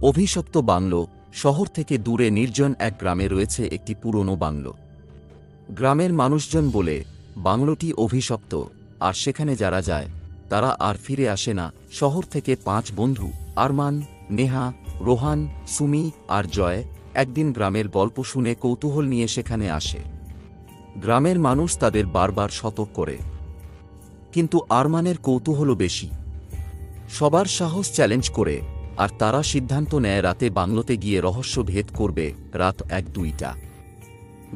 অভিশপ্ত বাংলো। শহর থেকে দূরে নির্জন এক গ্রামে রয়েছে একটি পুরনো বাংলো। গ্রামের মানুষজন বলে বাংলোটি অভিশপ্ত, আর সেখানে যারা যায় তারা আর ফিরে আসে না। শহর থেকে 5 বন্ধু আরমান, নেহা, রোহান, সুমি আর জয় একদিন গ্রামের গল্প শুনে কৌতূহল নিয়ে সেখানে আসে। গ্রামের মানুষ তাদের বারবার সতর্ক করে, কিন্তু আরমানের কৌতূহলও বেশি। সবার সাহস চ্যালেঞ্জ করে, আর তারা সিদ্ধান্ত নেয় রাতে বাংলোতে গিয়ে রহস্য ভেদ করবে। রাত 1-2টা,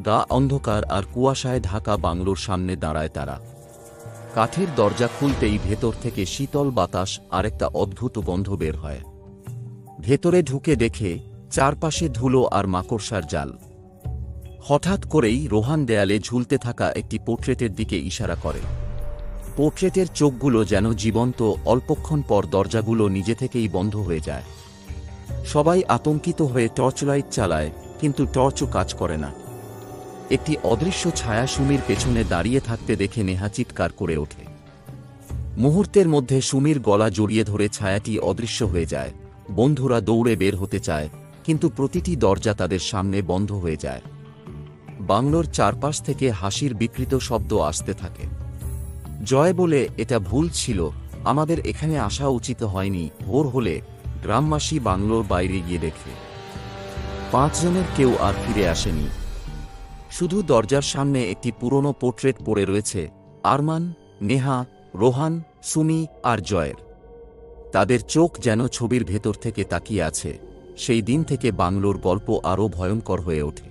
গা অন্ধকার আর কুয়াশায় ঢাকা বাংলোর সামনে দাঁড়ায় তারা। কাঠের দরজা খুলতেই ভেতর থেকে শীতল বাতাস আর একটা অদ্ভুত গন্ধ বের হয়। ভেতরে ঢুকে দেখে চারপাশে ধুলো আর মাকড়সার জাল। হঠাৎ করেই রোহান দেয়ালে ঝুলতে থাকা একটি পোর্ট্রেটের দিকে ইশারা করে। পোর্ট্রেটের চোখগুলো যেন জীবন্ত। অল্পক্ষণ পর দরজাগুলো নিজে থেকেই বন্ধ হয়ে যায়। সবাই আতঙ্কিত হয়ে টর্চলাইট চালায়, কিন্তু টর্চও কাজ করে না। একটি অদৃশ্য ছায়া সুমির পেছনে দাঁড়িয়ে থাকতে দেখে নেহা চিৎকার করে ওঠে। মুহূর্তের মধ্যে সুমির গলা জড়িয়ে ধরে ছায়াটি অদৃশ্য হয়ে যায়। বন্ধুরা দৌড়ে বের হতে চায়, কিন্তু প্রতিটি দরজা তাদের সামনে বন্ধ হয়ে যায়। বাংলোর চারপাশ থেকে হাসির বিকৃত শব্দ আসতে থাকে। জয় বলে, এটা ভুল ছিল, আমাদের এখানে আসা উচিত হয়নি। ভোর হলে গ্রামবাসী বাংলোর বাইরে গিয়ে দেখে 5 জনের কেউ আর ফিরে আসেনি। শুধু দরজার সামনে একটি পুরনো পোর্ট্রেট পড়ে রয়েছে, আরমান, নেহা, রোহান, সুমি আর জয়ের। তাদের চোখ যেন ছবির ভেতর থেকে তাকিয়ে আছে। সেই দিন থেকে বাংলোর গল্প আরও ভয়ঙ্কর হয়ে ওঠে।